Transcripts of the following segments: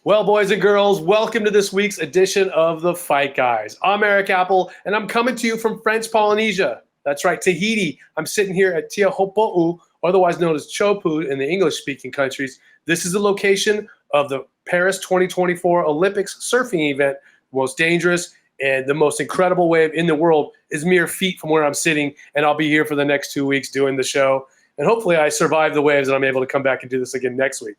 Well, boys and girls, welcome to this week's edition of The Fight Guys. I'm Erik Apple, and I'm coming to you from French Polynesia. That's right, Tahiti. I'm sitting here at Teahupo'o, otherwise known as Chopu in the English-speaking countries. This is the location of the Paris 2024 Olympics surfing event. The most dangerous and the most incredible wave in the world is mere feet from where I'm sitting, and I'll be here for the next 2 weeks doing the show. And hopefully I survive the waves and I'm able to come back and do this again next week.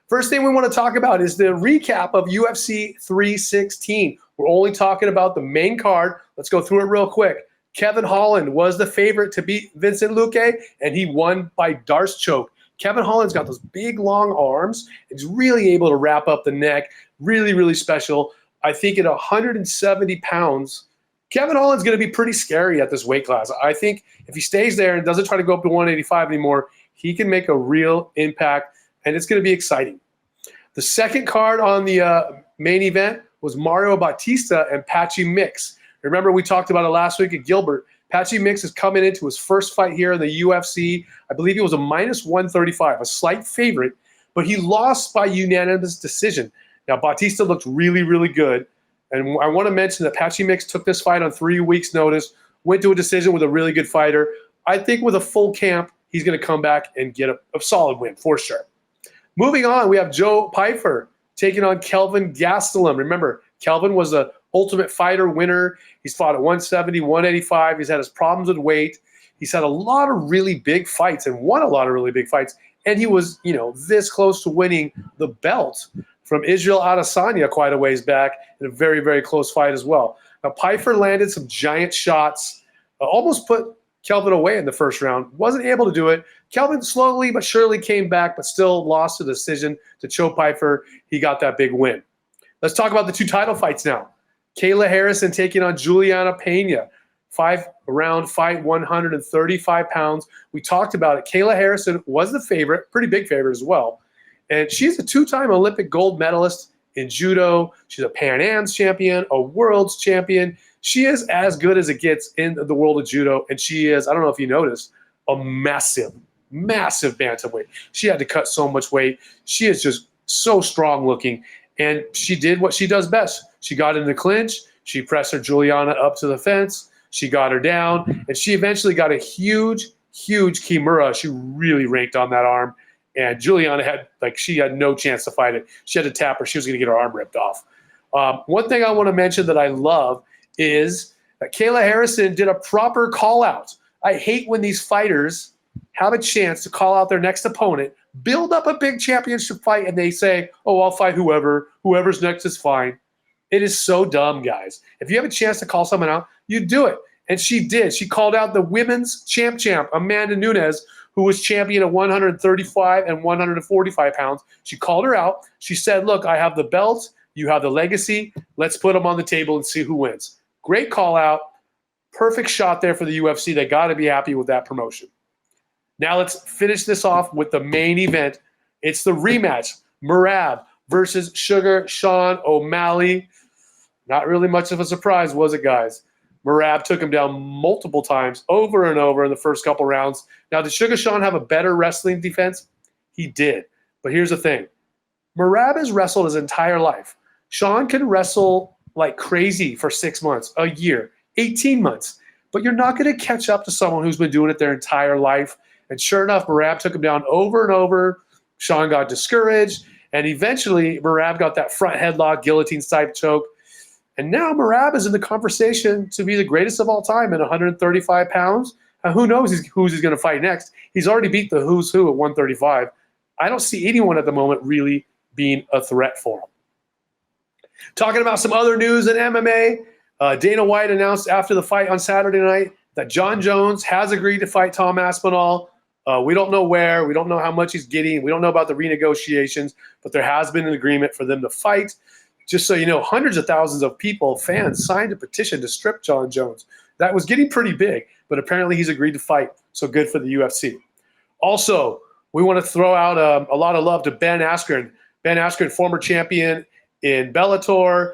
First thing we want to talk about is the recap of UFC 316. We're only talking about the main card. Let's go through it real quick. Kevin Holland was the favorite to beat Vincent Luque, and he won by Darce choke. Kevin Holland's got those big, long arms. He's really able to wrap up the neck. Really, really special. I think at 170 pounds, Kevin Holland's going to be pretty scary at this weight class. I think if he stays there and doesn't try to go up to 185 anymore, he can make a real impact, and it's going to be exciting. The second card on the main event was Mario Bautista and Patchy Mix. Remember, we talked about it last week at Gilbert. Patchy Mix is coming into his first fight here in the UFC. I believe he was a minus 135, a slight favorite, but he lost by unanimous decision. Now, Bautista looked really, really good. And I want to mention that Patchy Mix took this fight on 3 weeks' notice, went to a decision with a really good fighter. I think with a full camp, he's going to come back and get a solid win for sure. Moving on, we have Joe Pyfer taking on Kelvin Gastelum. Remember, Kelvin was the Ultimate Fighter winner. He's fought at 170, 185. He's had his problems with weight. He's had a lot of really big fights and won a lot of really big fights. And he was, this close to winning the belt from Israel Adesanya quite a ways back in a very, very close fight as well. Now, Pyfer landed some giant shots, almost put Kelvin away in the first round. Wasn't able to do it. Kelvin slowly but surely came back, but still lost the decision to Joe Pyfer. He got that big win. Let's talk about the two title fights now. Kayla Harrison taking on Juliana Pena. 5-round fight, 135 pounds. We talked about it. Kayla Harrison was the favorite, pretty big favorite as well. And she's a two-time Olympic gold medalist in judo. She's a Pan Am's champion, a world's champion. She is as good as it gets in the world of judo. And she is, I don't know if you noticed, a massive, massive bantamweight. She had to cut so much weight. She is just so strong looking. And she did what she does best. She got in the clinch. She pressed her Juliana up to the fence. She got her down. And she eventually got a huge, huge kimura. She really ranked on that arm. And Juliana had no chance to fight it. She had to tap her. She was going to get her arm ripped off. One thing I want to mention that I love is that Kayla Harrison did a proper call out. I hate when these fighters have a chance to call out their next opponent, build up a big championship fight, and they say, oh, I'll fight whoever. Whoever's next is fine. It is so dumb, guys. If you have a chance to call someone out, you do it. And she did. She called out the women's champ, Amanda Nunes, who was champion at 135 and 145 pounds. She called her out. She said, look, I have the belt. You have the legacy. Let's put them on the table and see who wins. Great call out. Perfect shot there for the UFC. They got to be happy with that promotion. Now let's finish this off with the main event. It's the rematch. Merab versus Sugar Sean O'Malley. Not really much of a surprise, was it, guys? Merab took him down multiple times, over and over in the first couple rounds. Now, did Sugar Sean have a better wrestling defense? He did. But here's the thing. Merab has wrestled his entire life. Sean can wrestle like crazy for 6 months, a year, 18 months. But you're not going to catch up to someone who's been doing it their entire life. And sure enough, Merab took him down over and over. Sean got discouraged. And eventually, Merab got that front headlock, guillotine-type choke. And now Merab is in the conversation to be the greatest of all time at 135 pounds. And who knows who's he's going to fight next. He's already beat the who's who at 135. I don't see anyone at the moment really being a threat for him. Talking about some other news in MMA, Dana White announced after the fight on Saturday night that Jon Jones has agreed to fight Tom Aspinall. We don't know where. We don't know how much he's getting. We don't know about the renegotiations, but there has been an agreement for them to fight. Just so you know, hundreds of thousands of people, fans, signed a petition to strip Jon Jones. That was getting pretty big, but apparently he's agreed to fight, so good for the UFC. Also, we want to throw out a lot of love to Ben Askren. Ben Askren, former champion in Bellator.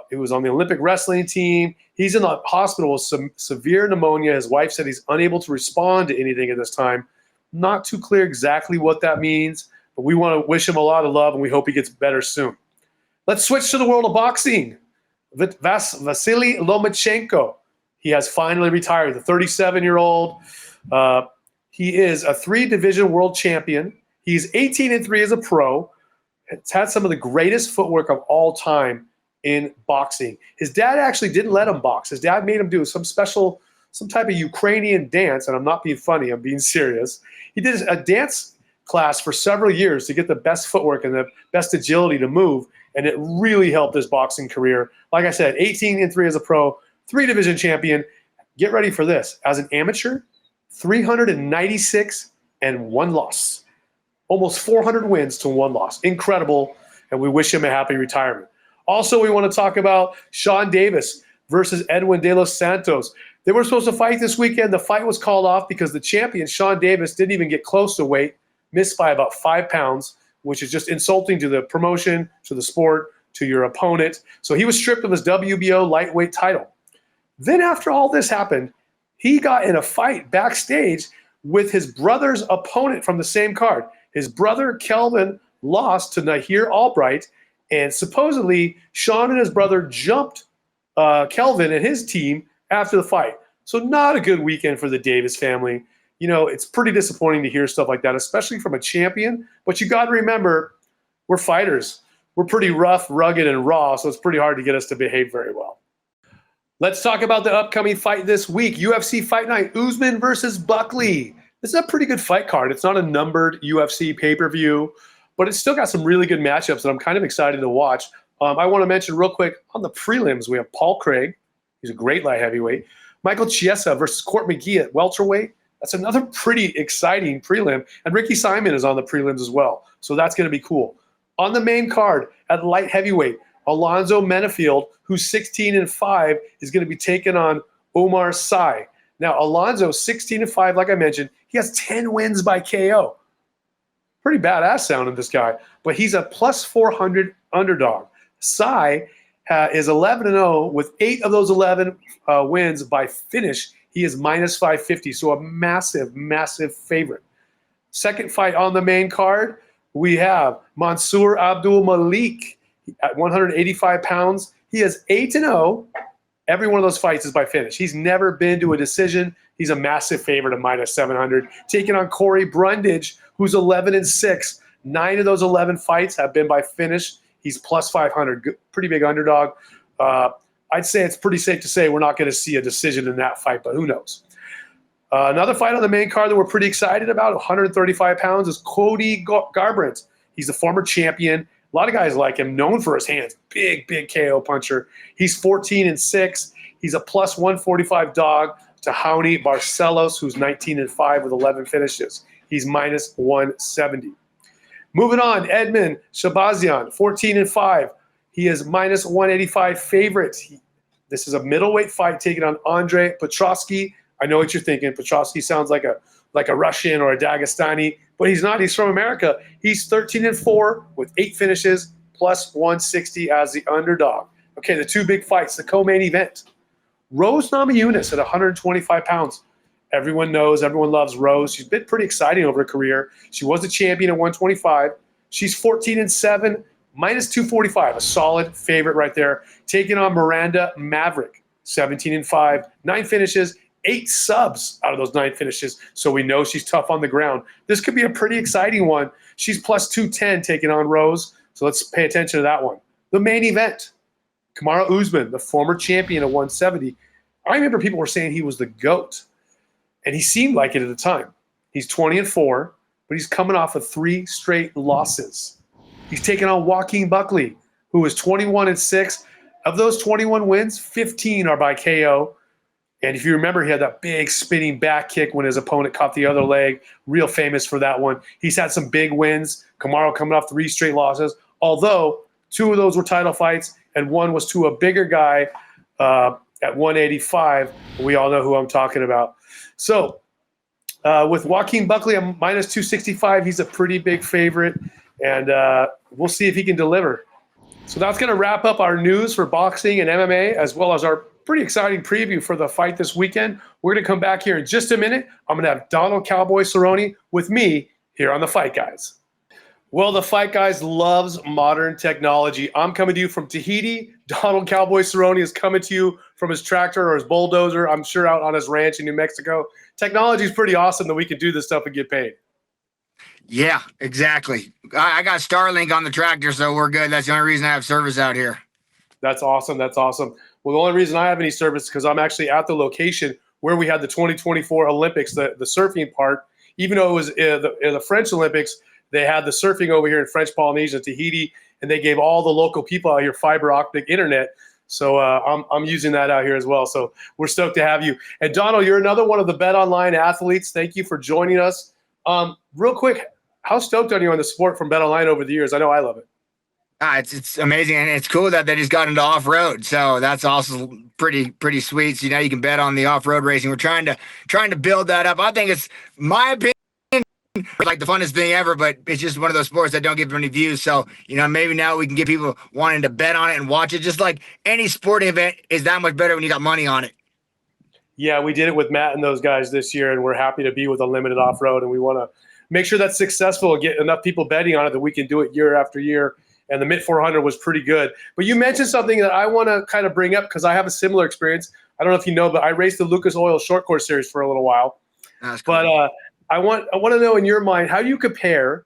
He was on the Olympic wrestling team. He's in the hospital with some severe pneumonia. His wife said he's unable to respond to anything at this time. Not too clear exactly what that means, but we want to wish him a lot of love, and we hope he gets better soon. Let's switch to the world of boxing. Vasiliy Lomachenko. He has finally retired, the 37-year-old. He is a 3-division world champion. He's 18-3 as a pro. It's had some of the greatest footwork of all time in boxing. His dad actually didn't let him box. His dad made him do some type of Ukrainian dance, and I'm not being funny, I'm being serious. He did a dance class for several years to get the best footwork and the best agility to move, and it really helped his boxing career. Like I said, 18-3 as a pro, 3-division champion. Get ready for this. As an amateur, 396 and 1 loss. Almost 400 wins to 1 loss. Incredible, and we wish him a happy retirement. Also, we want to talk about Sean Davis versus Edwin De Los Santos. They were supposed to fight this weekend. The fight was called off because the champion, Sean Davis, didn't even get close to weight, missed by about 5 pounds, which is just insulting to the promotion, to the sport, to your opponent. So he was stripped of his WBO lightweight title. Then after all this happened, he got in a fight backstage with his brother's opponent from the same card. His brother, Kelvin, lost to Nahir Albright, and supposedly Sean and his brother jumped Kelvin and his team after the fight. So not a good weekend for the Davis family. You know, it's pretty disappointing to hear stuff like that, especially from a champion. But you got to remember, we're fighters. We're pretty rough, rugged, and raw, so it's pretty hard to get us to behave very well. Let's talk about the upcoming fight this week, UFC Fight Night, Usman versus Buckley. This is a pretty good fight card. It's not a numbered UFC pay-per-view, but it's still got some really good matchups that I'm kind of excited to watch. I want to mention real quick, on the prelims, we have Paul Craig. He's a great light heavyweight. Michael Chiesa versus Court McGee at welterweight. That's another pretty exciting prelim. And Ricky Simon is on the prelims as well. So that's going to be cool. On the main card at light heavyweight, Alonzo Menafield, who's 16-5, is going to be taking on Omar Sy. Now, Alonzo, 16-5, like I mentioned, he has 10 wins by KO. Pretty badass sounding, this guy. But he's a plus 400 underdog. Sy is 11-0 with 8 of those 11 wins by finish. He is minus 550, so a massive, massive favorite. Second fight on the main card, we have Mansour Abdul Malik at 185 pounds. He is 8-0. Every one of those fights is by finish. He's never been to a decision. He's a massive favorite of minus 700. Taking on Corey Brundage, who's 11-6. 9 of those 11 fights have been by finish. He's plus 500. Pretty big underdog. I'd say it's pretty safe to say we're not going to see a decision in that fight, but who knows? Another fight on the main card that we're pretty excited about, 135 pounds, is Cody Garbrandt. He's a former champion. A lot of guys like him, known for his hands. Big, big KO puncher. He's 14-6. He's a plus 145 dog to Raoni Barcelos, who's 19-5 with 11 finishes. He's minus 170. Moving on, Edmund Shabazian, 14-5. He is minus 185 favorite. This is a middleweight fight taking on Andre Petroski. I know what you're thinking. Petroski sounds like a Russian or a Dagestani, but he's not. He's from America. He's 13-4 with 8 finishes, plus 160 as the underdog. Okay, the 2 big fights, the co-main event. Rose Namajunas at 125 pounds. Everyone knows, everyone loves Rose. She's been pretty exciting over her career. She was a champion at 125. She's 14-7, minus 245, a solid favorite right there. Taking on Miranda Maverick, 17-5, 9 finishes, 8 subs out of those 9 finishes, so we know she's tough on the ground. This could be a pretty exciting one. She's plus 210 taking on Rose, so let's pay attention to that one. The main event, Kamaru Usman, the former champion at 170. I remember people were saying he was the GOAT, and he seemed like it at the time. He's 20-4, but he's coming off of 3 straight losses. He's taking on Joaquin Buckley, who is 21-6. Of those 21 wins, 15 are by KO. And if you remember, he had that big spinning back kick when his opponent caught the other leg. Real famous for that one. He's had some big wins. Kamaru coming off 3 straight losses, although 2 of those were title fights, and 1 was to a bigger guy at 185. We all know who I'm talking about. So with Joaquin Buckley, I'm minus 265. He's a pretty big favorite, and we'll see if he can deliver. So that's going to wrap up our news for boxing and MMA, as well as our pretty exciting preview for the fight this weekend. We're going to come back here in just a minute. I'm going to have Donald Cowboy Cerrone with me here on The Fight Guys. Well, the Fight Guys loves modern technology. I'm coming to you from Tahiti. Donald Cowboy Cerrone is coming to you from his tractor or his bulldozer, I'm sure out on his ranch in New Mexico. Technology is pretty awesome that we can do this stuff and get paid. Yeah, exactly. I got Starlink on the tractor, so we're good. That's the only reason I have service out here. That's awesome. That's awesome. Well, the only reason I have any service is because I'm actually at the location where we had the 2024 Olympics, the surfing part. Even though it was the French Olympics, they had the surfing over here in French Polynesia, Tahiti, and they gave all the local people out here fiber optic internet. So I'm using that out here as well. So we're stoked to have you. And Donald, you're another one of the Bet Online athletes. Thank you for joining us. Real quick, how stoked are you on the sport from Bet Online over the years? I know I love it. It's amazing, and it's cool that they just got into off road. So that's also pretty sweet. So you can bet on the off road racing. We're trying to build that up. I think it's my opinion. Like the funnest thing ever, but it's just one of those sports that don't get many views. So, maybe now we can get people wanting to bet on it and watch it. Just like any sporting event is that much better when you got money on it. Yeah, we did it with Matt and those guys this year, and we're happy to be with Unlimited Off-Road, and we want to make sure that's successful and get enough people betting on it that we can do it year after year. And the Mitt 400 was pretty good. But you mentioned something that I want to kind of bring up because I have a similar experience. I don't know if you know, but I raced the Lucas Oil short course series for a little while. That's cool. But I want to know in your mind, how do you compare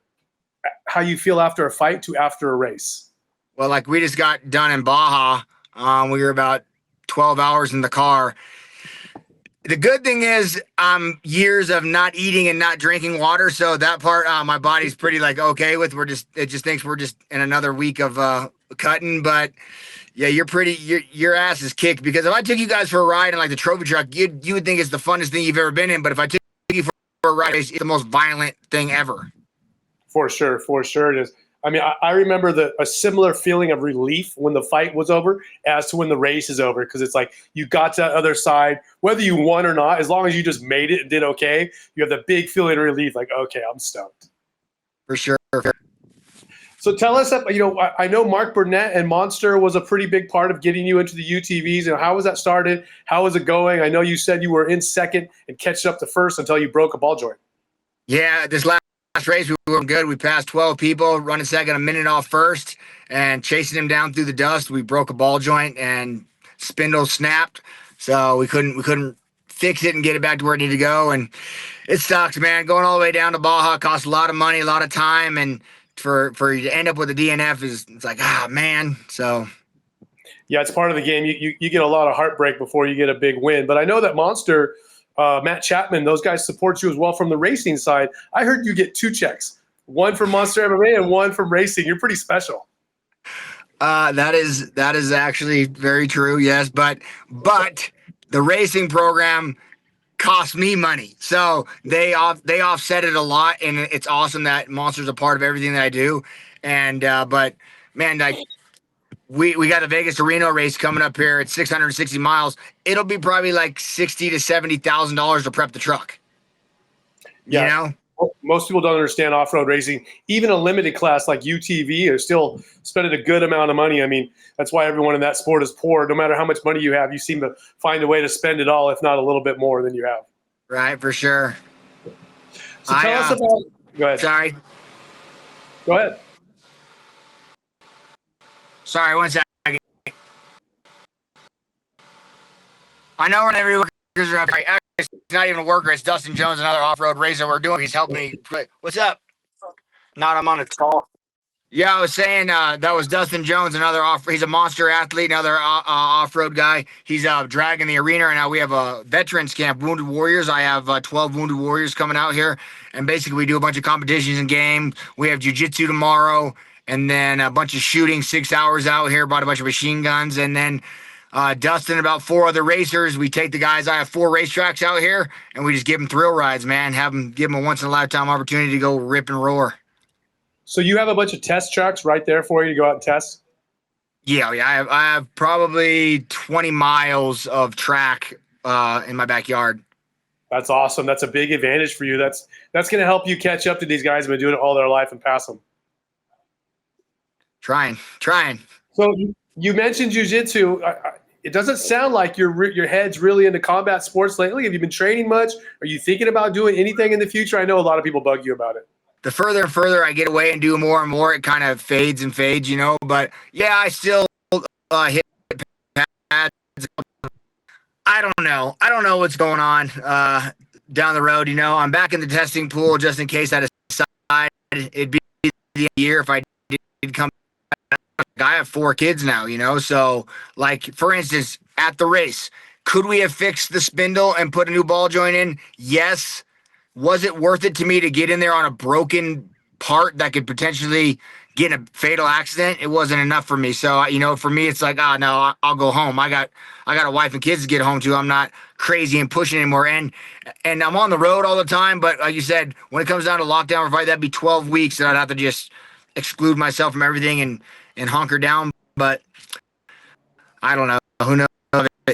how you feel after a fight to after a race? Well, like we just got done in Baja. We were about 12 hours in the car. The good thing is years of not eating and not drinking water. So that part my body's pretty okay with. It just thinks we're just in another week of cutting. But yeah, your ass is kicked, because if I took you guys for a ride in the trophy truck, you would think it's the funnest thing you've ever been in. But if I took you for a ride, it's the most violent thing ever. For sure it is. I mean, I remember a similar feeling of relief when the fight was over as to when the race is over, because it's like you got to the other side, whether you won or not, as long as you just made it and did okay, you have the big feeling of relief, like, okay, I'm stoked. For sure. So tell us, I know Mark Burnett and Monster was a pretty big part of getting you into the UTVs. How was that started? How was it going? I know you said you were in second and catching up to first until you broke a ball joint. Yeah, this last race we were good. We passed 12 people, running second, a minute off first, and chasing him down through the dust. We broke a ball joint and spindle snapped, so we couldn't fix it and get it back to where it needed to go. And it sucks, man. Going all the way down to Baja costs a lot of money, a lot of time, and for you to end up with a DNF it's like, man. So yeah, it's part of the game. You get a lot of heartbreak before you get a big win. But I know that Monster, Matt Chapman, those guys support you as well from the racing side. I heard you get 2 checks, one from Monster MMA and one from racing. You're pretty special. That is actually very true. Yes, but the racing program cost me money, so they offset it a lot, and it's awesome that Monster's a part of everything that I do. And but man, we got the Vegas to Reno race coming up here at 660 miles. It'll be probably like $60,000 to $70,000 to prep the truck. Yeah. Most people don't understand off-road racing. Even a limited class like UTV are still spending a good amount of money. I mean, that's why everyone in that sport is poor. No matter how much money you have, you seem to find a way to spend it all, if not a little bit more than you have. Right, for sure. So tell us about – go ahead. Sorry. Go ahead. Sorry, 1 second. I know we're every workers are it's not even a worker. It's Dustin Jones, another off-road racer we're doing. He's helping me. What's up? Not I'm on a call. Yeah, I was saying that was Dustin Jones, he's a monster athlete, another off-road guy. He's dragging the arena right now. We have a veterans camp, Wounded Warriors. I have 12 Wounded Warriors coming out here, and basically we do a bunch of competitions and games. We have jiu-jitsu tomorrow, and then a bunch of shooting, 6 hours out here, bought a bunch of machine guns, and then Dustin, about 4 other racers. We take the guys. I have 4 racetracks out here, and we just give them thrill rides, man. Give them a once-in-a-lifetime opportunity to go rip and roar. So you have a bunch of test tracks right there for you to go out and test? Yeah. I have probably 20 miles of track in my backyard. That's awesome. That's a big advantage for you. That's going to help you catch up to these guys who've been doing it all their life and pass them. Trying. So you mentioned jiu-jitsu. It doesn't sound like your head's really into combat sports lately. Have you been training much? Are you thinking about doing anything in the future? I know a lot of people bug you about it. the further and further I get away and do more and more, it kind of fades and fades, you know. But yeah, I still hit pads. I don't know. I don't know what's going on down the road. You know, I'm back in the testing pool just in case I decide it'd be the year if I did come back. I have 4 kids now, you know. So, like, for instance, at the race, could we have fixed the spindle and put a new ball joint in? Yes. Was it worth it to me to get in there on a broken part that could potentially get in a fatal accident? It wasn't enough for me. So, you know, for me, it's like, no, I'll go home. I got a wife and kids to get home to. I'm not crazy and pushing anymore. And I'm on the road all the time. But like you said, when it comes down to lockdown or fight, that'd be 12 weeks that I'd have to just exclude myself from everything and hunker down. But I don't know. Who knows?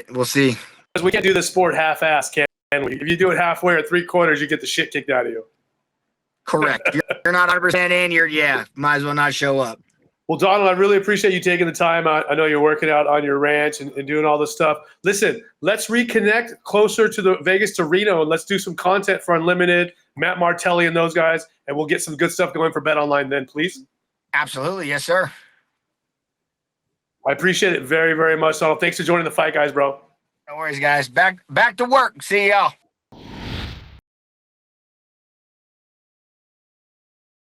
We'll see. Because we can't do this sport half-assed, can we? If you do it halfway or 3/4, you get the shit kicked out of you. Correct. You're not 100% in. Might as well not show up. Well, Donald, I really appreciate you taking the time out. I know you're working out on your ranch and doing all this stuff. Listen, let's reconnect closer to the Vegas to Reno, and let's do some content for Unlimited, Matt Martelli and those guys, and we'll get some good stuff going for Bet Online then, please. Absolutely. Yes, sir. I appreciate it very, very much, Donald. Thanks for joining the fight, guys, bro. No worries, guys. Back to work. See y'all.